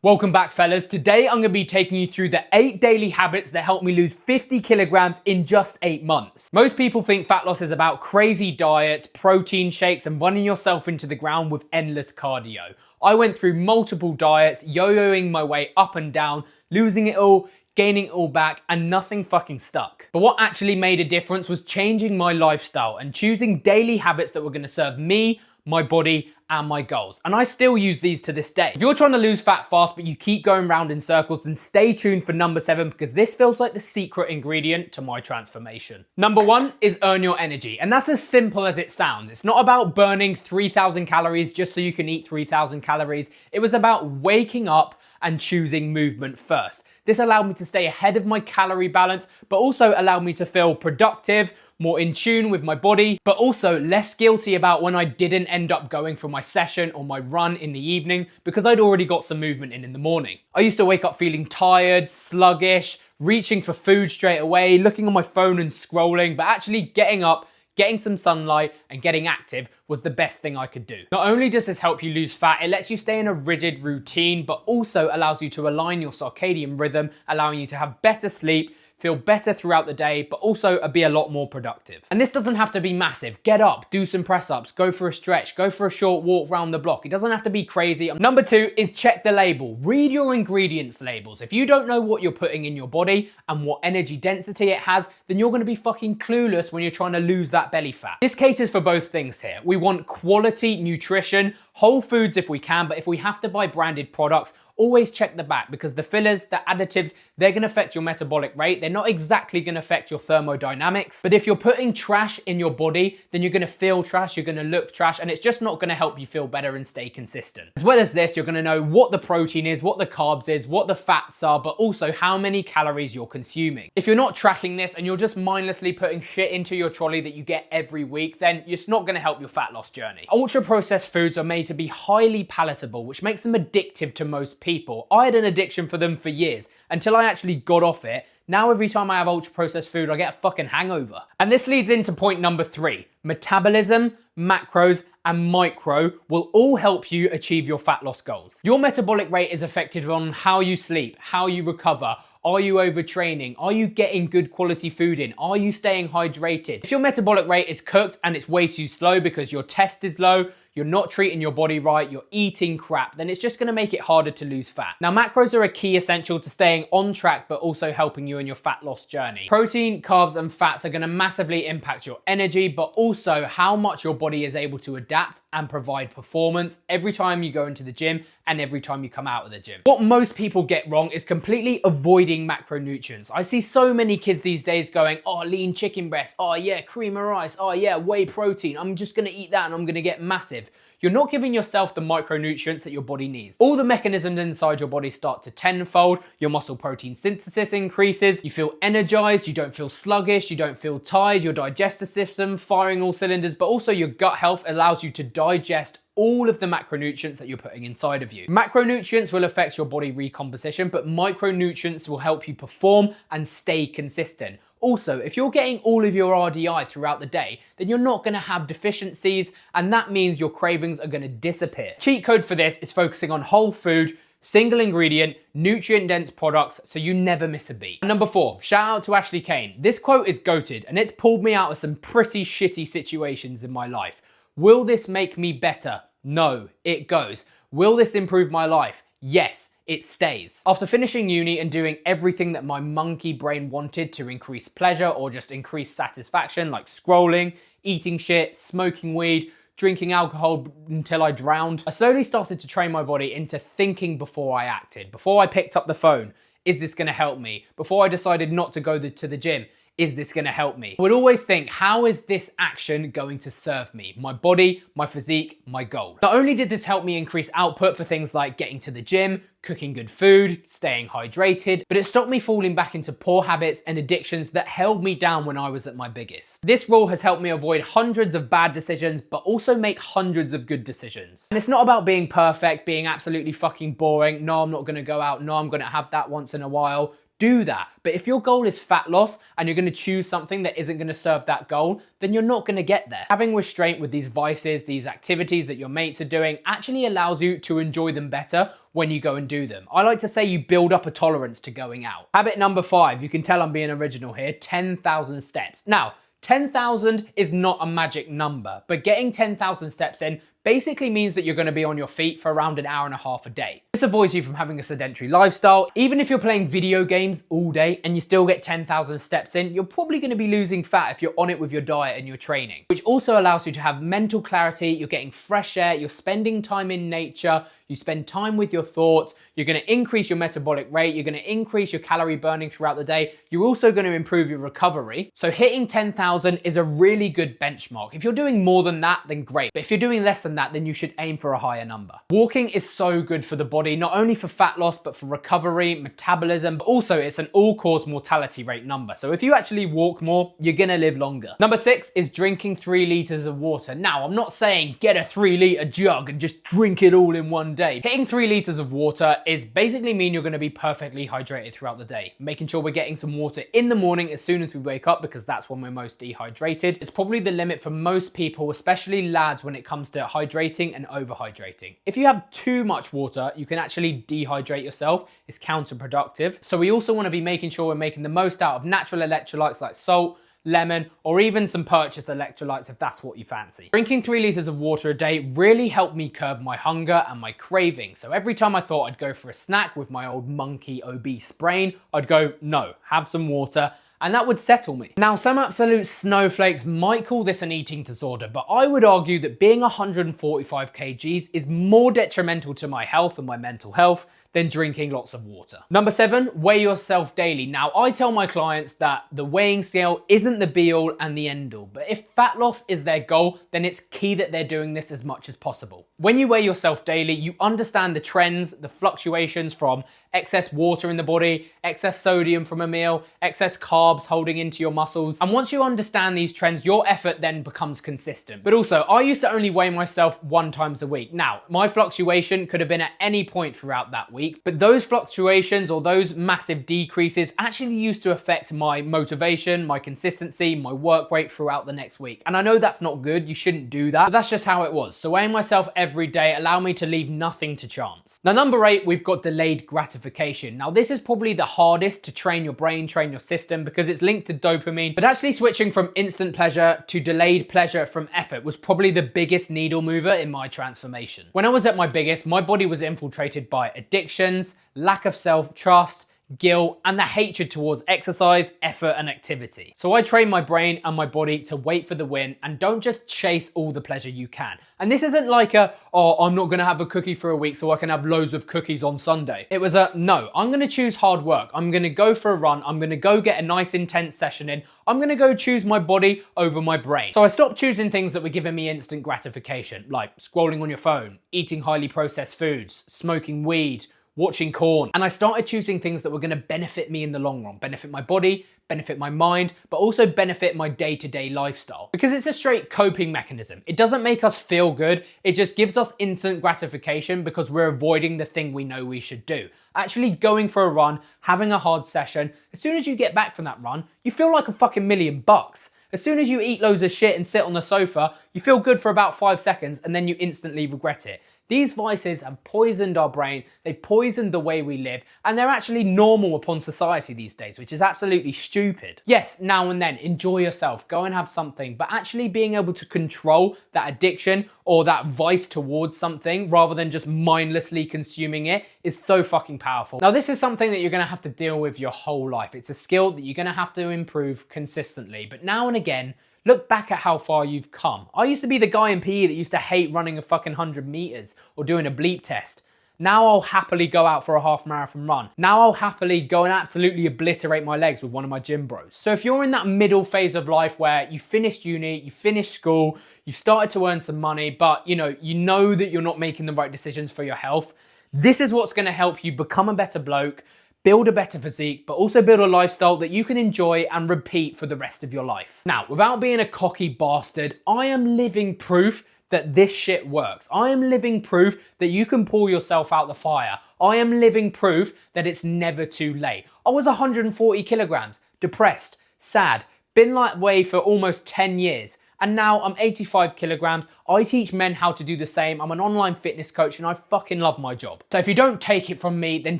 Welcome back, fellas. Today I'm going to be taking you through the 8 daily habits that help me lose 50 kilograms in just 8 months. Most people think fat loss is about crazy diets, protein shakes, and running yourself into the ground with endless cardio. I went through multiple diets, yo-yoing my way up and down, losing it all, gaining it all back, and nothing fucking stuck. But what actually made a difference was changing my lifestyle and choosing daily habits that were going to serve me, my body, and my goals. And I still use these to this day. If you're trying to lose fat fast, but you keep going round in circles, then stay tuned for number 7, because this feels like the secret ingredient to my transformation. Number 1 is earn your energy. And that's as simple as it sounds. It's not about burning 3,000 calories just so you can eat 3,000 calories. It was about waking up and choosing movement first. This allowed me to stay ahead of my calorie balance, but also allowed me to feel productive, more in tune with my body, but also less guilty about when I didn't end up going for my session or my run in the evening because I'd already got some movement in the morning. I used to wake up feeling tired, sluggish, reaching for food straight away, looking on my phone and scrolling, but actually getting up, getting some sunlight, and getting active was the best thing I could do. Not only does this help you lose fat, it lets you stay in a rigid routine, but also allows you to align your circadian rhythm, allowing you to have better sleep, feel better throughout the day, but also be a lot more productive. And this doesn't have to be massive. Get up, do some press ups, go for a stretch, go for a short walk around the block. It doesn't have to be crazy. Number 2 is check the label. Read your ingredients labels. If you don't know what you're putting in your body and what energy density it has, then you're gonna be fucking clueless when you're trying to lose that belly fat. This caters for both things here. We want quality nutrition, whole foods if we can, but if we have to buy branded products, always check the back, because the fillers, the additives, they're gonna affect your metabolic rate. They're not exactly gonna affect your thermodynamics. But if you're putting trash in your body, then you're gonna feel trash, you're gonna look trash, and it's just not gonna help you feel better and stay consistent. As well as this, you're gonna know what the protein is, what the carbs is, what the fats are, but also how many calories you're consuming. If you're not tracking this and you're just mindlessly putting shit into your trolley that you get every week, then it's not gonna help your fat loss journey. Ultra processed foods are made to be highly palatable, which makes them addictive to most people. I had an addiction for them for years until I actually got off it. Now every time I have ultra processed food, I get a fucking hangover. And this leads into point number 3. Metabolism, macros, and micro will all help you achieve your fat loss goals. Your metabolic rate is affected on how you sleep, how you recover. Are you overtraining? Are you getting good quality food in? Are you staying hydrated? If your metabolic rate is cooked and it's way too slow because your test is low, you're not treating your body right, you're eating crap, then it's just gonna make it harder to lose fat. Now, macros are a key essential to staying on track, but also helping you in your fat loss journey. Protein, carbs, and fats are gonna massively impact your energy, but also how much your body is able to adapt and provide performance every time you go into the gym and every time you come out of the gym. What most people get wrong is completely avoiding macronutrients. I see so many kids these days going, oh, lean chicken breast, oh yeah, cream of rice, oh yeah, whey protein, I'm just gonna eat that and I'm gonna get massive. You're not giving yourself the micronutrients that your body needs. All the mechanisms inside your body start to tenfold, your muscle protein synthesis increases, you feel energized, you don't feel sluggish, you don't feel tired, your digestive system firing all cylinders, but also your gut health allows you to digest all of the macronutrients that you're putting inside of you. Macronutrients will affect your body recomposition, but micronutrients will help you perform and stay consistent. Also, if you're getting all of your RDI throughout the day, then you're not gonna have deficiencies, and that means your cravings are gonna disappear. Cheat code for this is focusing on whole food, single ingredient, nutrient-dense products, so you never miss a beat. And number 4, shout out to Ashley Kane. This quote is goated, and it's pulled me out of some pretty shitty situations in my life. Will this make me better? No, it goes. Will this improve my life? Yes, it stays. After finishing uni and doing everything that my monkey brain wanted to increase pleasure or just increase satisfaction, like scrolling, eating shit, smoking weed, drinking alcohol until I drowned, I slowly started to train my body into thinking before I acted. Before I picked up the phone, is this gonna help me? Before I decided not to go to the gym, is this gonna help me? I would always think, how is this action going to serve me? My body, my physique, my goal. Not only did this help me increase output for things like getting to the gym, cooking good food, staying hydrated, but it stopped me falling back into poor habits and addictions that held me down when I was at my biggest. This rule has helped me avoid hundreds of bad decisions, but also make hundreds of good decisions. And it's not about being perfect, being absolutely fucking boring. No, I'm not gonna go out. No, I'm gonna have that once in a while. do that. But if your goal is fat loss and you're going to choose something that isn't going to serve that goal, then you're not going to get there. Having restraint with these vices, these activities that your mates are doing, actually allows you to enjoy them better when you go and do them. I like to say you build up a tolerance to going out. Habit number 5, you can tell I'm being original here, 10,000 steps. Now, 10,000 is not a magic number, but getting 10,000 steps in basically means that you're going to be on your feet for around an hour and a half a day. This avoids you from having a sedentary lifestyle. Even if you're playing video games all day and you still get 10,000 steps in, you're probably going to be losing fat if you're on it with your diet and your training, which also allows you to have mental clarity. You're getting fresh air, you're spending time in nature, you spend time with your thoughts, you're going to increase your metabolic rate, you're going to increase your calorie burning throughout the day, you're also going to improve your recovery. So hitting 10,000 is a really good benchmark. If you're doing more than that, then great. But if you're doing less than that, then you should aim for a higher number. Walking is so good for the body, not only for fat loss, but for recovery, metabolism, but also it's an all-cause mortality rate number. So if you actually walk more, you're going to live longer. Number 6 is drinking 3 liters of water. Now, I'm not saying get a 3-liter jug and just drink it all in one day. Hitting 3 liters of water is basically mean you're going to be perfectly hydrated throughout the day. Making sure we're getting some water in the morning as soon as we wake up, because that's when we're most dehydrated. It's probably the limit for most people, especially lads, when it comes to hydrating and overhydrating. If you have too much water, you can actually dehydrate yourself. It's counterproductive. So we also want to be making sure we're making the most out of natural electrolytes like salt, lemon, or even some purchased electrolytes if that's what you fancy. Drinking 3 liters of water a day really helped me curb my hunger and my craving. So every time I thought I'd go for a snack with my old monkey obese brain, I'd go, no, have some water, and that would settle me. Now, some absolute snowflakes might call this an eating disorder, but I would argue that being 145 kgs is more detrimental to my health and my mental health than drinking lots of water. Number 7, weigh yourself daily. Now, I tell my clients that the weighing scale isn't the be all and the end all, but if fat loss is their goal, then it's key that they're doing this as much as possible. When you weigh yourself daily, you understand the trends, the fluctuations from excess water in the body, excess sodium from a meal, excess carbs holding into your muscles. And once you understand these trends, your effort then becomes consistent. But also, I used to only weigh myself 1 time a week. Now, my fluctuation could have been at any point throughout that week, but those fluctuations or those massive decreases actually used to affect my motivation, my consistency, my work rate throughout the next week. And I know that's not good, you shouldn't do that, but that's just how it was. So weighing myself every day allowed me to leave nothing to chance. Now, number 8, we've got delayed gratification. Now, this is probably the hardest to train your brain, train your system, because it's linked to dopamine, but actually switching from instant pleasure to delayed pleasure from effort was probably the biggest needle mover in my transformation. When I was at my biggest, my body was infiltrated by addictions, lack of self-trust, guilt, and the hatred towards exercise, effort, and activity. So I train my brain and my body to wait for the win and don't just chase all the pleasure you can. And this isn't like oh, I'm not gonna have a cookie for a week so I can have loads of cookies on Sunday. It was no, I'm gonna choose hard work. I'm gonna go for a run. I'm gonna go get a nice intense session in. I'm gonna go choose my body over my brain. So I stopped choosing things that were giving me instant gratification, like scrolling on your phone, eating highly processed foods, smoking weed, watching corn. And I started choosing things that were gonna benefit me in the long run, benefit my body, benefit my mind, but also benefit my day-to-day lifestyle. Because it's a straight coping mechanism. It doesn't make us feel good, it just gives us instant gratification because we're avoiding the thing we know we should do. Actually going for a run, having a hard session, as soon as you get back from that run, you feel like a fucking $1,000,000. As soon as you eat loads of shit and sit on the sofa, you feel good for about 5 seconds and then you instantly regret it. These vices have poisoned our brain, they've poisoned the way we live, and they're actually normal upon society these days, which is absolutely stupid. Yes, now and then, enjoy yourself, go and have something, but actually being able to control that addiction or that vice towards something rather than just mindlessly consuming it is so fucking powerful. Now, this is something that you're gonna have to deal with your whole life. It's a skill that you're gonna have to improve consistently, but now and again, look back at how far you've come. I used to be the guy in PE that used to hate running a fucking 100 meters or doing a bleep test. Now I'll happily go out for a half marathon run. Now I'll happily go and absolutely obliterate my legs with one of my gym bros. So if you're in that middle phase of life where you finished uni, you finished school, you've started to earn some money, but you know that you're not making the right decisions for your health, this is what's gonna help you become a better bloke, build a better physique, but also build a lifestyle that you can enjoy and repeat for the rest of your life. Now, without being a cocky bastard, I am living proof that this shit works. I am living proof that you can pull yourself out the fire. I am living proof that it's never too late. I was 140 kilograms, depressed, sad, been that way for almost 10 years. And now I'm 85 kilograms. I teach men how to do the same. I'm an online fitness coach and I fucking love my job. So if you don't take it from me, then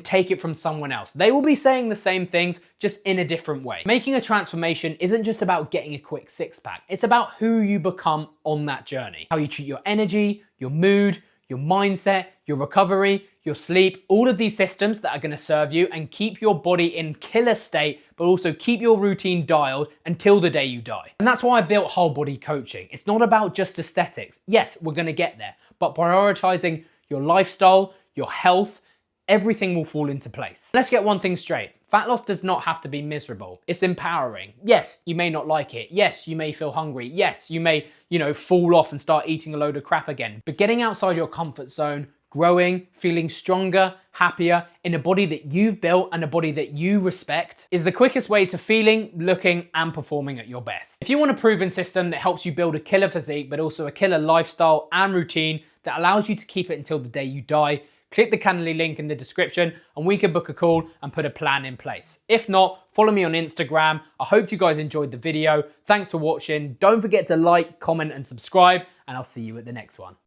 take it from someone else. They will be saying the same things, just in a different way. Making a transformation isn't just about getting a quick six pack. It's about who you become on that journey. How you treat your energy, your mood, your mindset, your recovery, your sleep, all of these systems that are going to serve you and keep your body in killer state, but also keep your routine dialed until the day you die. And that's why I built whole body coaching. It's not about just aesthetics. Yes, we're going to get there, but prioritizing your lifestyle, your health, everything will fall into place. Let's get one thing straight. Fat loss does not have to be miserable. It's empowering. Yes, you may not like it. Yes, you may feel hungry. Yes, you may, fall off and start eating a load of crap again. But getting outside your comfort zone, growing, feeling stronger, happier, in a body that you've built and a body that you respect is the quickest way to feeling, looking, and performing at your best. If you want a proven system that helps you build a killer physique, but also a killer lifestyle and routine that allows you to keep it until the day you die, click the Calendly link in the description and we can book a call and put a plan in place. If not, follow me on Instagram. I hope you guys enjoyed the video. Thanks for watching. Don't forget to like, comment, and subscribe, and I'll see you at the next one.